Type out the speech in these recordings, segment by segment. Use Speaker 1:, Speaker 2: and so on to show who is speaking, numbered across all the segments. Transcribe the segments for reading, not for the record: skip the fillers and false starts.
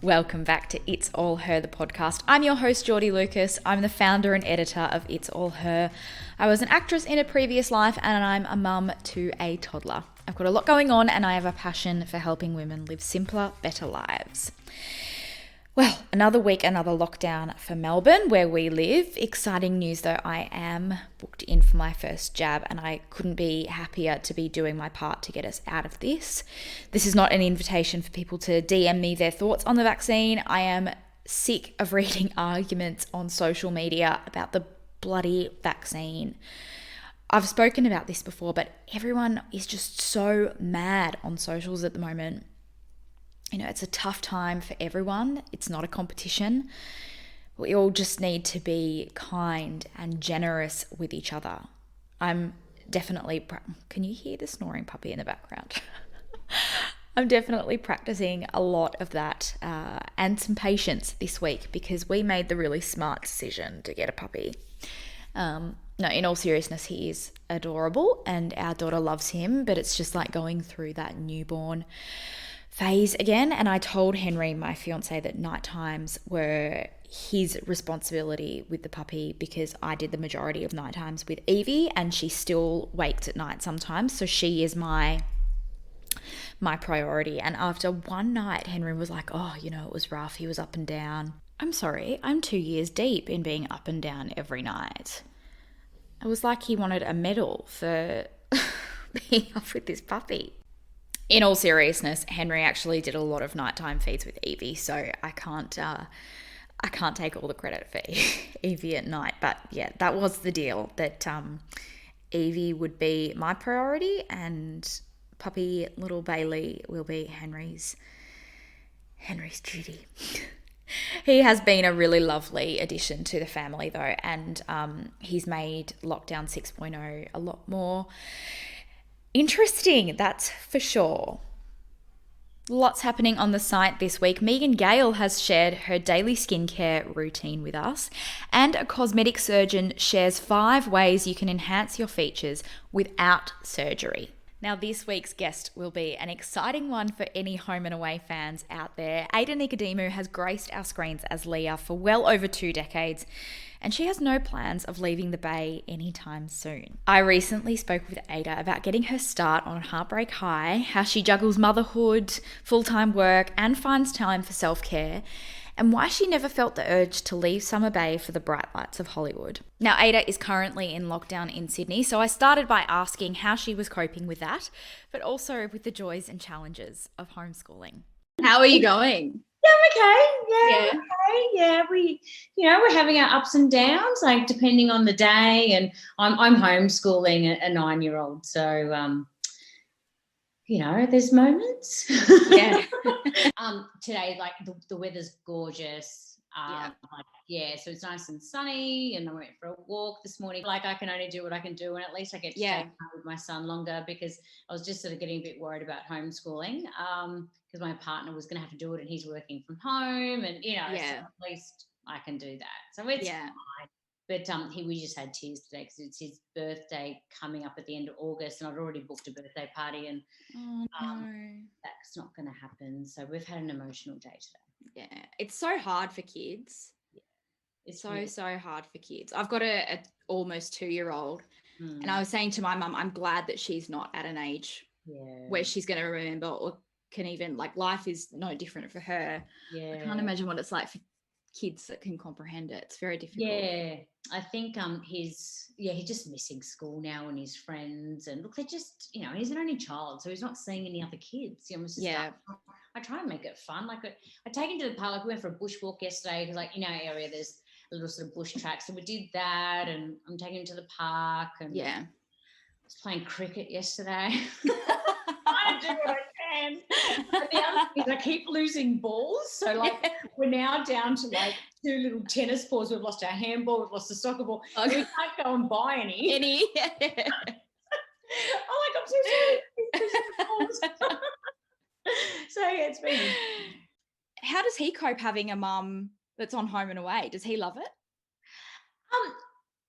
Speaker 1: Welcome back to It's All Her, the podcast. I'm your host, Jordy Lucas. I'm the founder and editor of It's All Her. I was an actress in a previous life and I'm a mum to a toddler. I've got a lot going on and I have a passion for helping women live simpler, better lives. Well, another week, another lockdown for Melbourne, where we live. Exciting news though, I am booked in for my first jab and I couldn't be happier to be doing my part to get us out of this. This is not an invitation for people to DM me their thoughts on the vaccine. I am sick of reading arguments on social media about the bloody vaccine. I've spoken about this before, but everyone is just so mad on socials at the moment. You know, it's a tough time for everyone. It's not a competition. We all just need to be kind and generous with each other. I'm definitely, can you hear the snoring puppy in the background? I'm definitely practicing a lot of that and some patience this week because we made the really smart decision to get a puppy. No, in all seriousness, he is adorable and our daughter loves him, but it's just like going through that newborn phase again. And I told Henry, my fiance, that night times were his responsibility with the puppy because I did the majority of night times with Evie and she still wakes at night sometimes. So she is my priority. And after one night, Henry was like, oh, you know, it was rough. He was up and down. I'm sorry, I'm 2 years deep in being up and down every night. It was like he wanted a medal for being up with this puppy. In all seriousness, Henry actually did a lot of nighttime feeds with Evie, so I can't take all the credit for Evie at night. But yeah, that was the deal, that Evie would be my priority and puppy little Bailey will be Henry's duty. He has been a really lovely addition to the family though, and he's made lockdown 6.0 a lot more interesting, that's for sure. Lots happening on the site this week. Megan Gale has shared her daily skincare routine with us, and a cosmetic surgeon shares 5 ways you can enhance your features without surgery. Now, this week's guest will be an exciting one for any home and away fans out there. Nicodemou has graced our screens as Leah for well over 2 decades, and she has no plans of leaving the Bay anytime soon. I recently spoke with Ada about getting her start on Heartbreak High, how she juggles motherhood, full-time work, and finds time for self-care, and why she never felt the urge to leave Summer Bay for the bright lights of Hollywood. Now, Ada is currently in lockdown in Sydney, so I started by asking how she was coping with that, but also with the joys and challenges of homeschooling. How are you going?
Speaker 2: Yeah, I'm okay. Yeah. We're having our ups and downs, like depending on the day. And I'm homeschooling a 9-year-old, so there's moments.
Speaker 1: Yeah.
Speaker 2: Today, like the weather's gorgeous. So it's nice and sunny, and I went for a walk this morning. Like, I can only do what I can do, and at least I get to stay home with my son longer, because I was just sort of getting a bit worried about homeschooling, because my partner was going to have to do it and he's working from home, and so at least I can do that. So it's fine. But we just had tears today because it's his birthday coming up at the end of August, and I'd already booked a birthday party, and that's not going to happen. So we've had an emotional day today.
Speaker 1: Yeah, it's so hard for kids. Yeah. It's so hard for kids. I've got a almost 2-year-old, and I was saying to my mum, I'm glad that she's not at an age where she's going to remember or can even, like, life is no different for her. Yeah. I can't imagine what it's like for kids that can comprehend it. It's very difficult.
Speaker 2: Yeah, I think he's just missing school now and his friends, and look, they're just, he's an only child, so he's not seeing any other kids. I try and make it fun. Like, I take him to the park. Like, we went for a bushwalk yesterday because, like, in our area there's a little sort of bush track, so we did that, and I'm taking him to the park, and I was playing cricket yesterday. I do what I can. And the other thing is, I keep losing balls. So, like, we're now down to, like, 2 little tennis balls. We've lost our handball. We've lost the soccer ball. We can't go and buy any. Oh, like, I'm so sorry. So, yeah, it's been.
Speaker 1: How does he cope having a mum that's on home and away? Does he love it?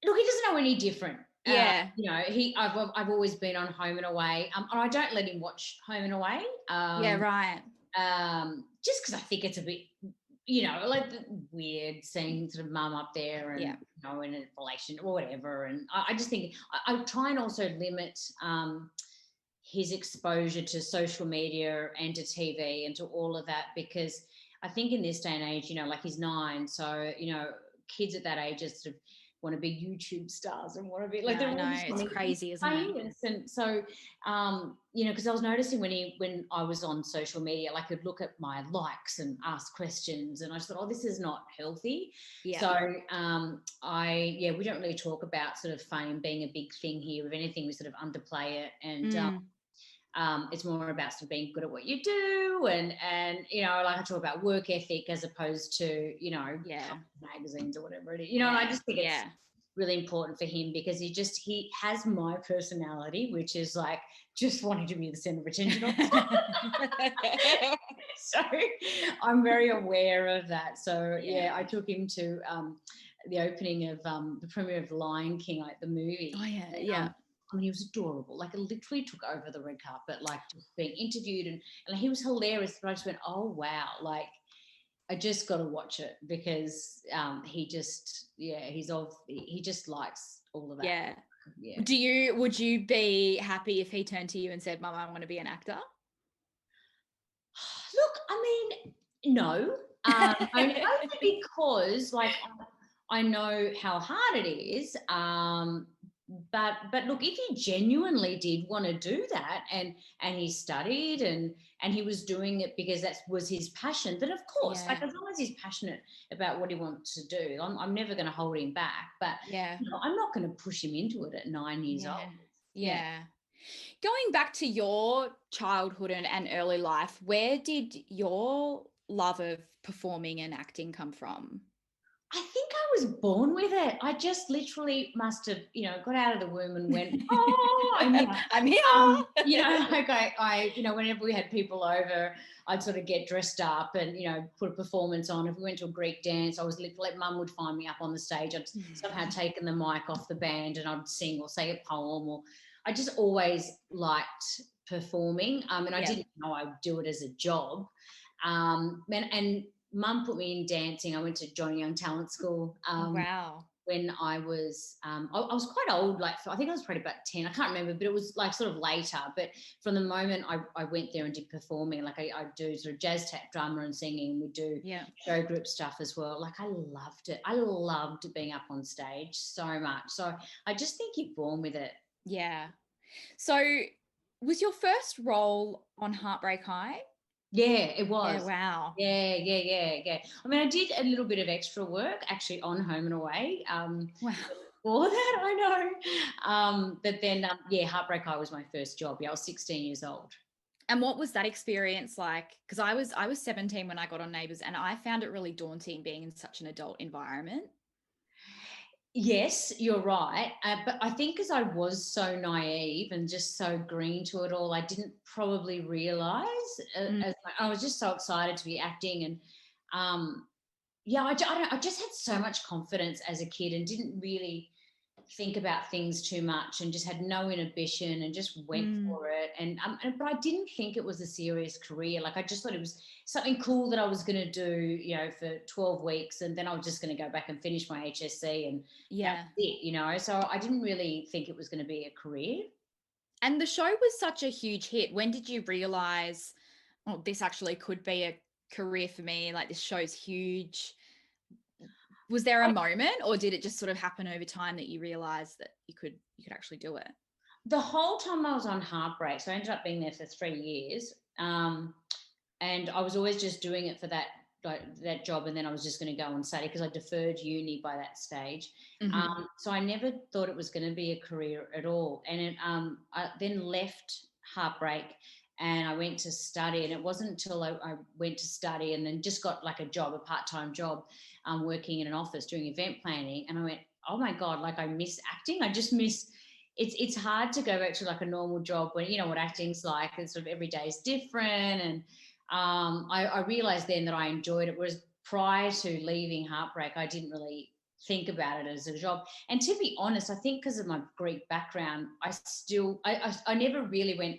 Speaker 2: Look, he doesn't know any different. I've always been on home and away, and I don't let him watch home and away.
Speaker 1: Right.
Speaker 2: Just because I think it's a bit, like weird seeing sort of mum up there and, in a relation or whatever. And I just think I try and also limit his exposure to social media and to TV and to all of that, because I think in this day and age, like he's 9, so, kids at that age just sort of want to be YouTube stars and want to be like,
Speaker 1: I know, it's crazy, isn't it?
Speaker 2: And so, because I was noticing when I was on social media, like I'd look at my likes and ask questions, and I just thought, oh, this is not healthy.
Speaker 1: Yeah.
Speaker 2: So, we don't really talk about sort of fame being a big thing here. If anything, we sort of underplay it, and it's more about sort of being good at what you do, and like I talk about work ethic as opposed to magazines or whatever it is, and I just think it's really important for him, because he has my personality, which is like just wanting to be the center of attention all the time. So I'm very aware of that. So I took him to the opening of the premiere of Lion King, like the movie. I mean, he was adorable. Like, I literally took over the red carpet, like just being interviewed, and he was hilarious. But I just went, oh wow, like I just got to watch it, because he just likes all of that.
Speaker 1: Yeah. Would you be happy if he turned to you and said, "Mum, I want to be an actor"?
Speaker 2: Look, I mean, no. Only because like I know how hard it is. But look, if he genuinely did want to do that, and he studied and he was doing it because that was his passion, then of course, like as long as he's passionate about what he wants to do, I'm never going to hold him back. But I'm not going to push him into it at 9 years old.
Speaker 1: Yeah. Going back to your childhood and early life, where did your love of performing and acting come from?
Speaker 2: I think I was born with it. I just literally must have, got out of the womb and went, oh, I'm here.
Speaker 1: I'm here.
Speaker 2: Like I, whenever we had people over, I'd sort of get dressed up and, put a performance on. If we went to a Greek dance, I was literally, like, Mum would find me up on the stage. I'd somehow taken the mic off the band and I'd sing or say a poem, or I just always liked performing. And I didn't know I would do it as a job. And Mum put me in dancing. I went to Johnny Young Talent School.
Speaker 1: Wow.
Speaker 2: When I was quite old, like I think I was probably about 10. I can't remember, but it was like sort of later. But from the moment I went there and did performing, like I do sort of jazz, tap, drama and singing. We do show group stuff as well. Like I loved it. I loved being up on stage so much. So I just think you're born with it.
Speaker 1: Yeah. So was your first role on Heartbreak High?
Speaker 2: Yeah, it was.
Speaker 1: Yeah, wow.
Speaker 2: Yeah. I mean, I did a little bit of extra work actually on Home and Away.
Speaker 1: Wow.
Speaker 2: For that, I know. But then, Heartbreak High was my first job. Yeah, I was 16 years old.
Speaker 1: And what was that experience like? Because I was 17 when I got on Neighbours, and I found it really daunting being in such an adult environment.
Speaker 2: Yes, you're right. But I think because I was so naive and just so green to it all, I didn't probably realise. I was just so excited to be acting. And I just had so much confidence as a kid and didn't really think about things too much, and just had no inhibition and just went for it. But I didn't think it was a serious career. Like I just thought it was something cool that I was going to do, for 12 weeks, and then I was just going to go back and finish my HSC, and that's it, So I didn't really think it was going to be a career.
Speaker 1: And the show was such a huge hit. When did you realize, oh, this actually could be a career for me? Like, this show's huge. Was there a moment, or did it just sort of happen over time that you realized that you could actually do it?
Speaker 2: The whole time I was on Heartbreak, so I ended up being there for 3 years, and I was always just doing it for that job, and then I was just going to go and study because I deferred uni by that stage. So I never thought it was going to be a career at all. And I then left Heartbreak and I went to study, and it wasn't until I went to study and then just got like a part-time job, working in an office doing event planning, and I went, oh my God, like I miss acting. I just miss, it's hard to go back to like a normal job when, what acting's like, and sort of every day is different. And I realized then that I enjoyed it, whereas prior to leaving Heartbreak, I didn't really think about it as a job. And to be honest, I think because of my Greek background, I never really went,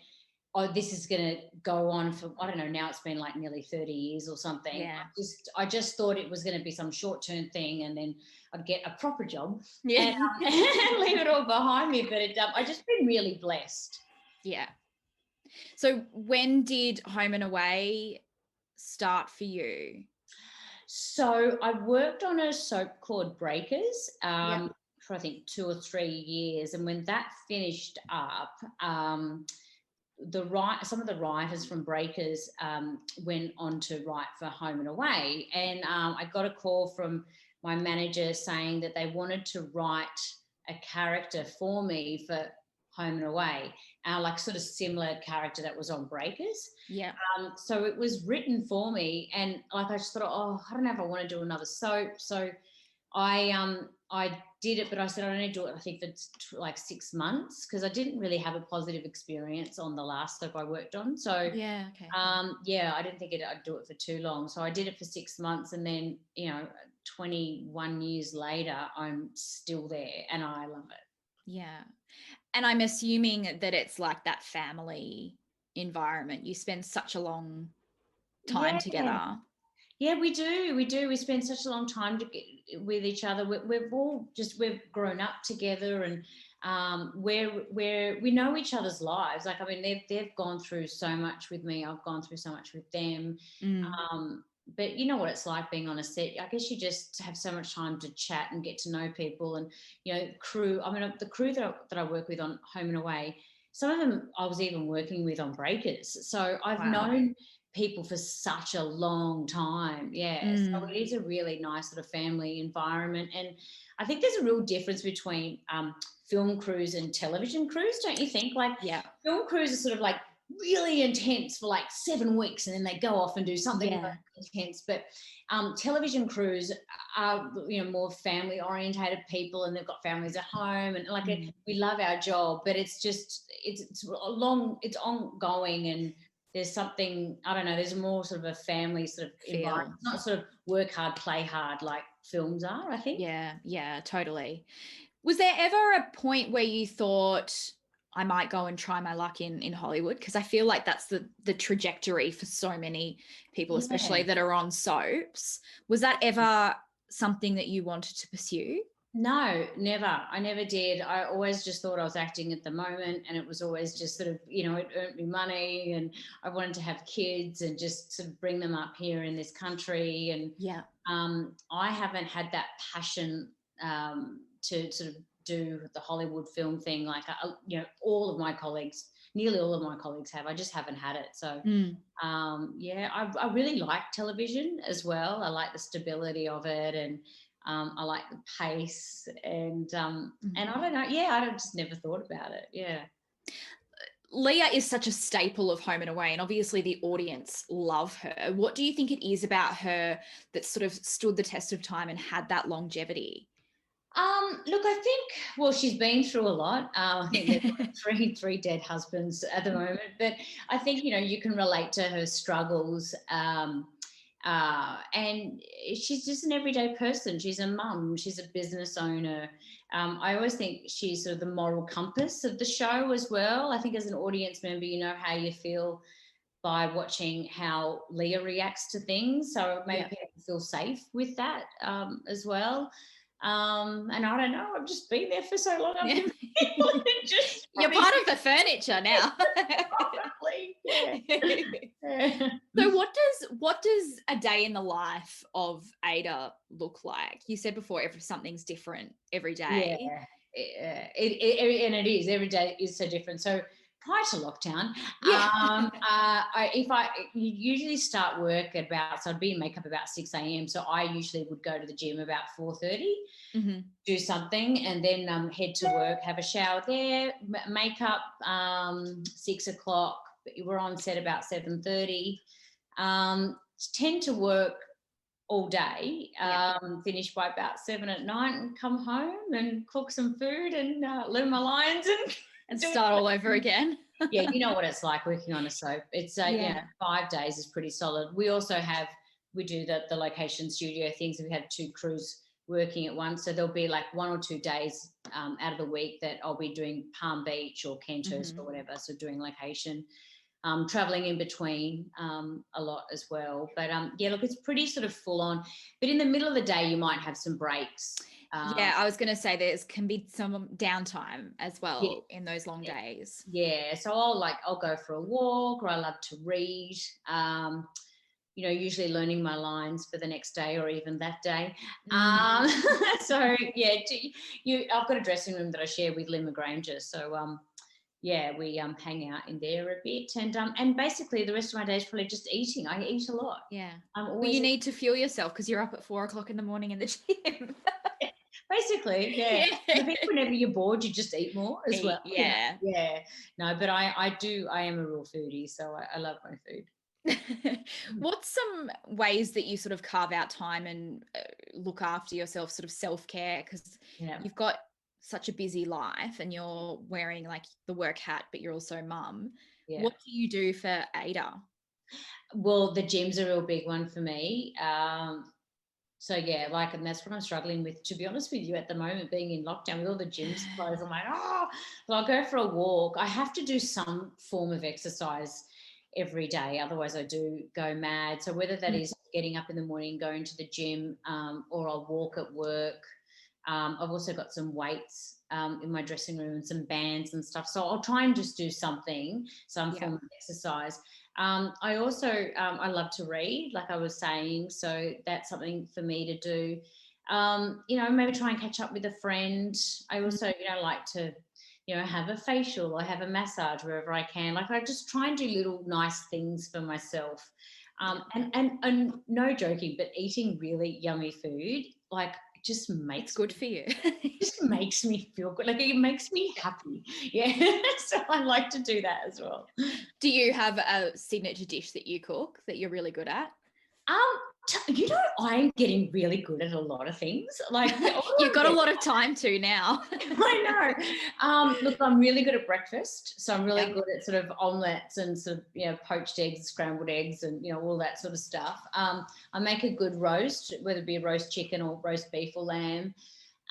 Speaker 2: oh, this is going to go on for, I don't know, now it's been like nearly 30 years or something.
Speaker 1: Yeah.
Speaker 2: I just thought it was going to be some short-term thing, and then I'd get a proper job
Speaker 1: Yeah.
Speaker 2: and leave it all behind me. But I just been really blessed.
Speaker 1: Yeah. So when did Home and Away start for you?
Speaker 2: So I worked on a soap called Breakers for I think 2 or 3 years, and when that finished up, some of the writers from Breakers went on to write for Home and Away, and I got a call from my manager saying that they wanted to write a character for me for Home and Away, like sort of similar character that was on Breakers.
Speaker 1: Yeah.
Speaker 2: So it was written for me, and like I just thought, oh, I don't know if I want to do another soap. So I did it, but I said I only do it, I think, for like 6 months, because I didn't really have a positive experience on the last soap I worked on. So
Speaker 1: yeah, okay.
Speaker 2: I didn't think I'd do it for too long. So I did it for 6 months, and then 21 years later, I'm still there, and I love it.
Speaker 1: Yeah. And I'm assuming that it's like that family environment. You spend such a long time together.
Speaker 2: Yeah, we do. We spend such a long time with each other. We've grown up together, and we know each other's lives. Like, I mean, they've gone through so much with me. I've gone through so much with them. But you know what it's like being on a set. I guess you just have so much time to chat and get to know people, and crew. I mean, the crew that I work with on Home and Away, some of them I was even working with on Breakers. So I've known people for such a long time. So it is a really nice sort of family environment, and I think there's a real difference between film crews and television crews, don't you think? Like, film crews are sort of like really intense for like 7 weeks, and then they go off and do something intense. But television crews are more family orientated people, and they've got families at home, and like we love our job, but it's ongoing, and there's something, I don't know, there's more sort of a family sort of environment. It's not sort of work hard, play hard like films are, I think.
Speaker 1: Yeah, totally. Was there ever a point where you thought, I might go and try my luck in Hollywood? Because I feel like that's the trajectory for so many people, especially that are on soaps. Was that ever something that you wanted to pursue?
Speaker 2: No, never. I never did. I always just thought I was acting at the moment, and it was always just sort of, it earned me money, and I wanted to have kids and just sort of bring them up here in this country. And I haven't had that passion to sort of do the Hollywood film thing like all of my colleagues, nearly all of my colleagues have. I just haven't had it. So I really like television as well. I like the stability of it, and I like the pace, and I don't know. I just never thought about it. Yeah.
Speaker 1: Leah is such a staple of Home and Away, and obviously the audience love her. What do you think it is about her that sort of stood the test of time and had that longevity?
Speaker 2: Look, I think, she's been through a lot. I think there's like three dead husbands at the moment, but I think, you can relate to her struggles. And she's just an everyday person. She's a mum. She's a business owner. I always think she's sort of the moral compass of the show as well. I think as an audience member, you know how you feel by watching how Leah reacts to things. So it made people feel safe with that as well. And I don't know, I've just been there for so long.
Speaker 1: You're part of the furniture now.
Speaker 2: Probably, yeah.
Speaker 1: So what does a day in the life of Ada look like? You said before, something's different every day.
Speaker 2: Yeah, and it is. Every day is so different. So prior to lockdown, you usually start work so I'd be in makeup about 6 a.m. So I usually would go to the gym about 4:30, do something, and then head to work, have a shower there, makeup, 6 o'clock. We're on set about 7:30. Tend to work all day, finish by about 7 at night, and come home and cook some food and learn my lines and
Speaker 1: start all over again.
Speaker 2: Yeah, you know what it's like working on a soap. It's 5 days is pretty solid. We also we do the location studio things. So we have 2 crews working at once. So there'll be like 1 or 2 days out of the week that I'll be doing Palm Beach or Kenthurst or whatever. So doing location. traveling in between a lot as well. But yeah, look, it's pretty sort of full on. But in the middle of the day, you might have some breaks.
Speaker 1: Yeah, I was going to say can be some downtime as well in those long days.
Speaker 2: Yeah, so I'll go for a walk, or I love to read. Usually learning my lines for the next day or even that day. So yeah, I've got a dressing room that I share with Lima Granger. So yeah, we hang out in there a bit, and basically the rest of my day is probably just eating. I eat a lot.
Speaker 1: Yeah.
Speaker 2: Well,
Speaker 1: you need to fuel yourself because you're up at 4:00 in the morning in the gym.
Speaker 2: Basically, yeah. I think whenever you're bored, you just eat more as well.
Speaker 1: Yeah.
Speaker 2: Yeah. No, but I am a real foodie, so I love my food.
Speaker 1: What's some ways that you sort of carve out time and look after yourself, sort of self-care? Because you've got such a busy life and you're wearing like the work hat, but you're also mum. Yeah. What do you do for Ada?
Speaker 2: Well, the gym's a real big one for me. So yeah, and that's what I'm struggling with, to be honest with you, at the moment, being in lockdown with all the gyms closed. I'm like, I'll go for a walk. I have to do some form of exercise every day, otherwise I do go mad. So whether that is getting up in the morning, going to the gym, or I'll walk at work. I've also got some weights in my dressing room and some bands and stuff. So I'll try and just do some form of exercise. I also, I love to read, like I was saying. So that's something for me to do. Maybe try and catch up with a friend. I also, like to, have a facial or have a massage wherever I can. Like I just try and do little nice things for myself. And no joking, but eating really yummy food, like just makes
Speaker 1: good for you.
Speaker 2: It just makes me feel good. Like it makes me happy. Yeah. So I like to do that as well.
Speaker 1: Do you have a signature dish that you cook that you're really good at?
Speaker 2: I'm getting really good at a lot of things. Like
Speaker 1: you've got a lot of time to now.
Speaker 2: I know. Look, I'm really good at breakfast. So I'm really good at sort of omelettes and sort of, poached eggs, scrambled eggs and, all that sort of stuff. I make a good roast, whether it be a roast chicken or roast beef or lamb.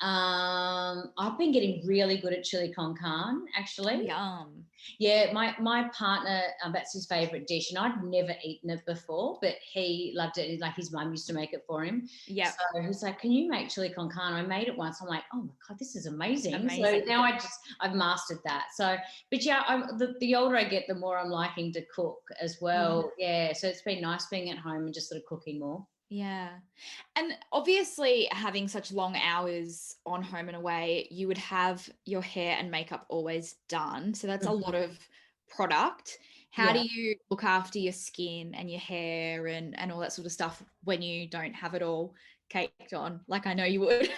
Speaker 2: I've been getting really good at chili con carne, actually.
Speaker 1: Yum.
Speaker 2: Yeah, my partner, that's his favourite dish, and I'd never eaten it before, but he loved it. Like his mum used to make it for him. Yeah. So he's like, "Can you make chili con carne?" I made it once. I'm like, "Oh my god, this is amazing!" So now I've mastered that. So, but yeah, the older I get, the more I'm liking to cook as well. Yeah. So it's been nice being at home and just sort of cooking more.
Speaker 1: Yeah. And obviously having such long hours on home and away, you would have your hair and makeup always done. So that's a lot of product. How do you look after your skin and your hair and all that sort of stuff when you don't have it all caked on? Like I know you would.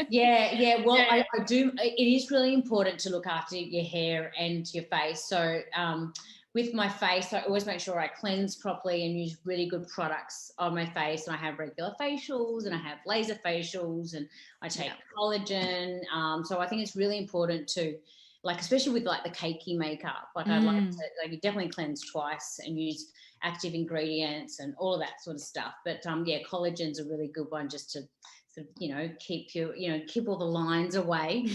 Speaker 2: Yeah. Well, I do. It is really important to look after your hair and your face. So with my face, I always make sure I cleanse properly and use really good products on my face. And I have regular facials and I have laser facials and I take collagen. So I think it's really important to, like, especially with like the cakey makeup, like I'd like to you definitely cleanse twice and use active ingredients and all of that sort of stuff. But collagen's a really good one just to keep all the lines away.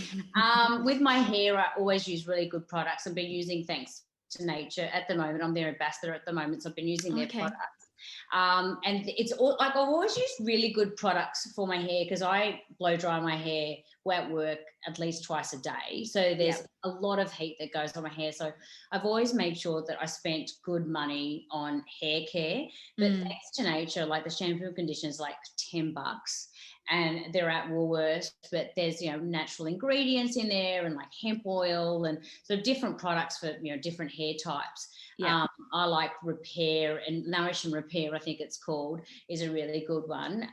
Speaker 2: With my hair, I always use really good products. I've been using, thanks to nature at the moment, I'm their ambassador at the moment, so I've been using their products. And it's all like I've always used really good products for my hair because I blow dry my hair at work at least twice a day. So there's a lot of heat that goes on my hair. So I've always made sure that I spent good money on hair care. But thanks to nature, like the shampoo and conditioners, like $10. And they're at Woolworths, but there's, natural ingredients in there and like hemp oil and so different products for, different hair types. Yeah. I like Repair and Nourish and Repair, I think it's called, is a really good one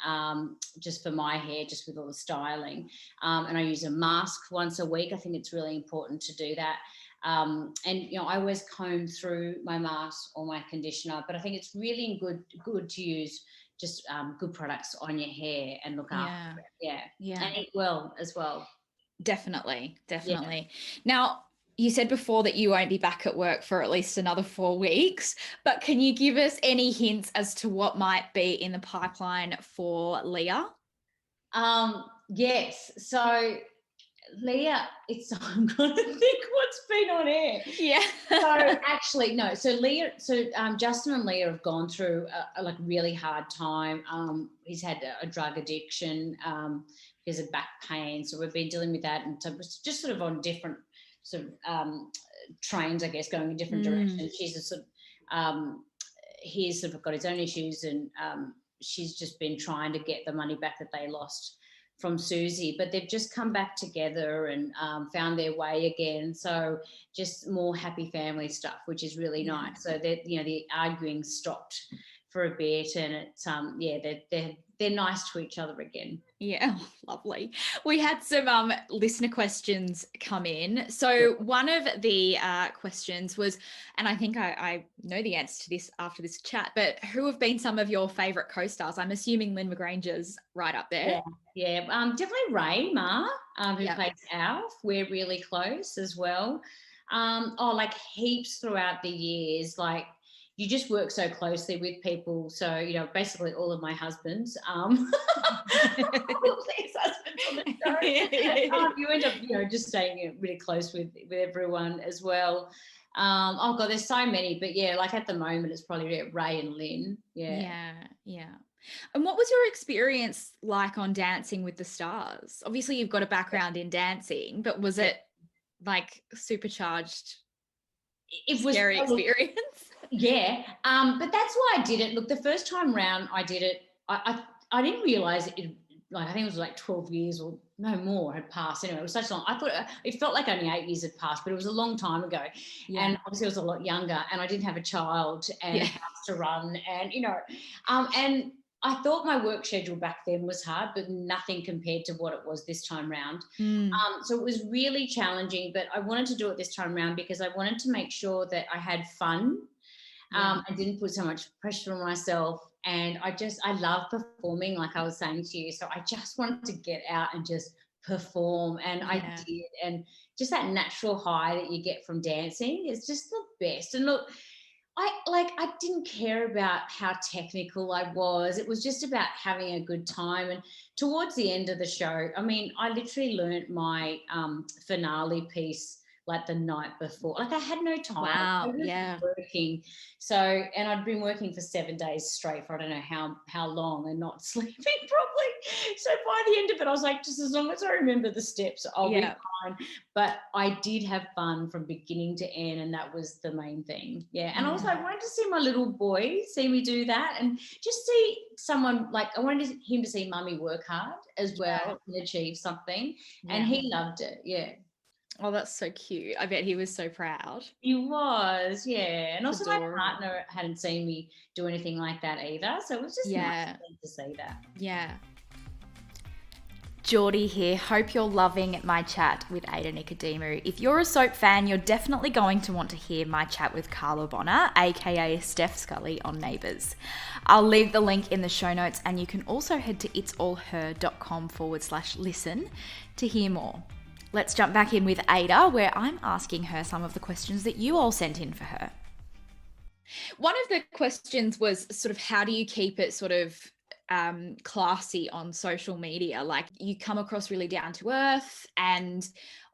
Speaker 2: just for my hair, just with all the styling. And I use a mask once a week. I think it's really important to do that. And I always comb through my mask or my conditioner, but I think it's really good to use just good products on your hair and look after it. Yeah. And eat well as well.
Speaker 1: Definitely. Now, you said before that you won't be back at work for at least another 4 weeks, but can you give us any hints as to what might be in the pipeline for Leah?
Speaker 2: Yes. So Leah, I'm going to think what's been on air.
Speaker 1: Yeah.
Speaker 2: So actually, no. So Leah, Justin and Leah have gone through a like really hard time. He's had a drug addiction because of back pain. So we've been dealing with that, and so it's just sort of on different sort of trains, I guess, going in different directions. She's a sort of he's sort of got his own issues, and she's just been trying to get the money back that they lost from Susie, but they've just come back together and found their way again. So just more happy family stuff, which is really nice. So that, you know, the arguing stopped for a bit, and it's they're nice to each other again.
Speaker 1: Yeah, lovely. We had some listener questions come in. So one of the questions was, and I think I know the answer to this after this chat, but who have been some of your favourite co-stars? I'm assuming Lynn McGranger's right up there.
Speaker 2: Yeah, definitely Ray Ma, who plays Alf. We're really close as well. Like heaps throughout the years, like you just work so closely with people. So, you know, basically all of my husbands, all of these husbands on the show, you end up, you know, just staying really close with everyone as well. Oh God, there's so many, but yeah, like at the moment it's probably Ray and Lynn.
Speaker 1: Yeah. And what was your experience like on Dancing with the Stars? Obviously you've got a background in dancing, but was it like supercharged? It was scary experience.
Speaker 2: Yeah. But that's why I did it. Look, the first time round I did it, I didn't realise it, like I think it was like 12 years or no more had passed. Anyway, it was such long. I thought it felt like only 8 years had passed, but it was a long time ago. Yeah. And obviously I was a lot younger, and I didn't have a child and a house to run, and you know, and I thought my work schedule back then was hard, but nothing compared to what it was this time round. So it was really challenging, but I wanted to do it this time round because I wanted to make sure that I had fun. I didn't put so much pressure on myself, and I love performing, like I was saying to you. So I just wanted to get out and just perform, and I did. And just that natural high that you get from dancing is just the best. And look, I didn't care about how technical I was. It was just about having a good time. And towards the end of the show, I mean, I literally learnt my finale piece like the night before. Like I had no time.
Speaker 1: Wow.
Speaker 2: I was working. So, and I'd been working for 7 days straight for I don't know how long, and not sleeping properly. So by the end of it, I was like, just as long as I remember the steps, I'll be fine. But I did have fun from beginning to end, and that was the main thing. Yeah. And also I wanted to see my little boy see me do that, and just see someone, like I wanted him to see mummy work hard as well and achieve something. And he loved it. Yeah.
Speaker 1: Oh, that's so cute. I bet he was so proud.
Speaker 2: He was, yeah. And also my partner hadn't seen me do anything like that either. So it was just nice to see that.
Speaker 1: Yeah. Jordy here. Hope you're loving my chat with Ada Nicodemou. If you're a soap fan, you're definitely going to want to hear my chat with Carla Bonner, aka Steph Scully on Neighbours. I'll leave the link in the show notes, and you can also head to itsallher.com/listen to hear more. Let's jump back in with Ada, where I'm asking her some of the questions that you all sent in for her. One of the questions was sort of, how do you keep it sort of classy on social media? Like, you come across really down to earth, and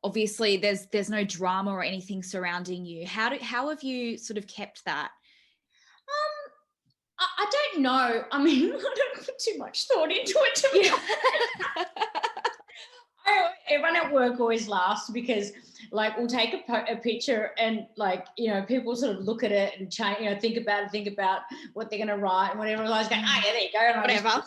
Speaker 1: obviously there's no drama or anything surrounding you. How have you sort of kept that?
Speaker 2: I don't know. I mean, I don't put too much thought into it, to be honest. Everyone at work always laughs because, like, we'll take a picture and, like, you know, people sort of look at it and change, you know, think about what they're going to write and whatever. I was going, oh, yeah, there you go. And
Speaker 1: whatever.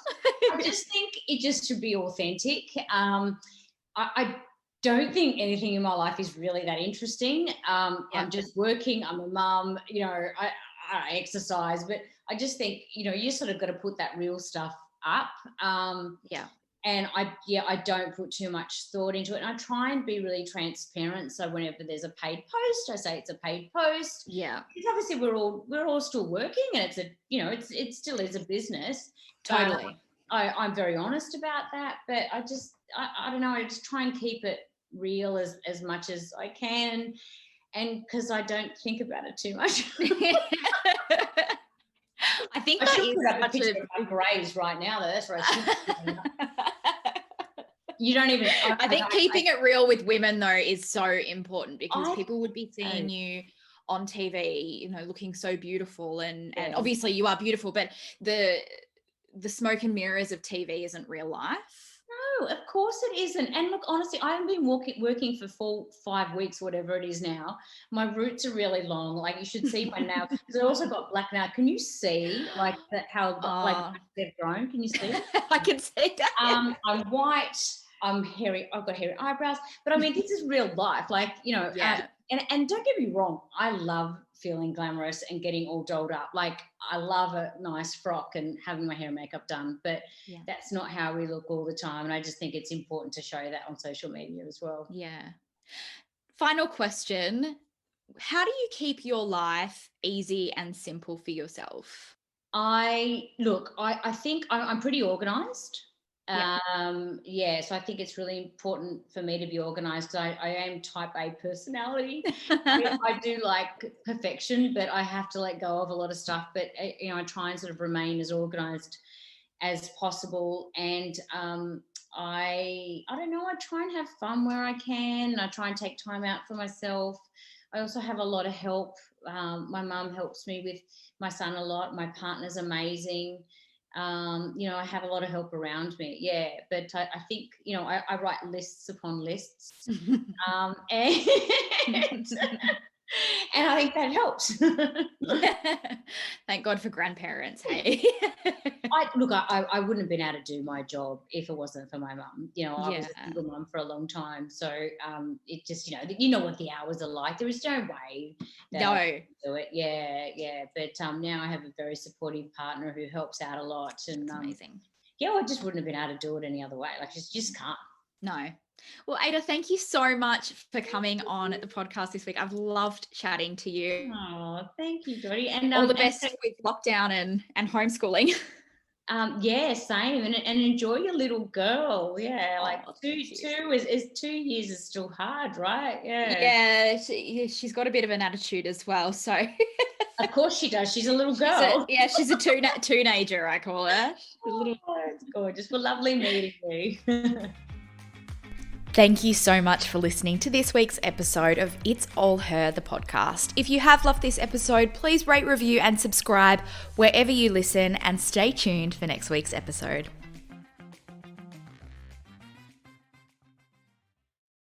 Speaker 2: I just think it just should be authentic. I don't think anything in my life is really that interesting. I'm just working. I'm a mum. You know, I exercise, but I just think, you know, you sort of got to put that real stuff up. And I don't put too much thought into it. And I try and be really transparent. So whenever there's a paid post, I say it's a paid post.
Speaker 1: Yeah.
Speaker 2: Because obviously we're all still working, and it's it still is a business.
Speaker 1: Totally.
Speaker 2: I'm very honest about that. But I don't know, I just try and keep it real as much as I can. And because I don't think about it too much.
Speaker 1: I think that is
Speaker 2: put up a picture of my graves right now, though. That's where I should. You don't even.
Speaker 1: I think keeping it real with women though is so important, because people would be seeing you on TV, you know, looking so beautiful, and obviously you are beautiful, but the smoke and mirrors of TV isn't real life.
Speaker 2: No, of course it isn't. And look, honestly, I haven't been working for 5 weeks, whatever it is now. My roots are really long. Like, you should see my nails, because I also got black nails. Can you see how like they've grown? Can you see?
Speaker 1: I can see that.
Speaker 2: I'm white. I'm hairy. I've got hairy eyebrows. But I mean, this is real life. Like, you know, and don't get me wrong, I love feeling glamorous and getting all dolled up. Like, I love a nice frock and having my hair and makeup done, but that's not how we look all the time. And I just think it's important to show that on social media as well.
Speaker 1: Yeah. Final question. How do you keep your life easy and simple for yourself?
Speaker 2: I think I'm pretty organized. So I think it's really important for me to be organized, because I am type A personality. I do like perfection, but I have to let go of a lot of stuff. But you know, I try and sort of remain as organized as possible. And I don't know, I try and have fun where I can. I try and take time out for myself. I also have a lot of help. My mum helps me with my son a lot. My partner's amazing. You know, I have a lot of help around me. But I think, you know, I write lists upon lists. And I think that helps.
Speaker 1: Thank God for grandparents, hey?
Speaker 2: I wouldn't have been able to do my job if it wasn't for my mum. You know, I was a single mum for a long time. So it just, you know what the hours are like. There is no way that I could do it. But now I have a very supportive partner who helps out a lot. And
Speaker 1: amazing.
Speaker 2: I just wouldn't have been able to do it any other way. Like, just can't.
Speaker 1: No. Well, Ada, thank you so much for coming on the podcast this week. I've loved chatting to you.
Speaker 2: Oh, thank you, Jordy. And
Speaker 1: all the best with lockdown and homeschooling.
Speaker 2: Same. And enjoy your little girl. Yeah, like two is 2 years is still hard, right?
Speaker 1: Yeah. She's got a bit of an attitude as well. So
Speaker 2: of course she does. She's a little girl.
Speaker 1: She's a teenager, I call her.
Speaker 2: It's gorgeous. Well, lovely meeting you.
Speaker 1: Thank you so much for listening to this week's episode of It's All Her, the podcast. If you have loved this episode, please rate, review, and subscribe wherever you listen, and stay tuned for next week's episode.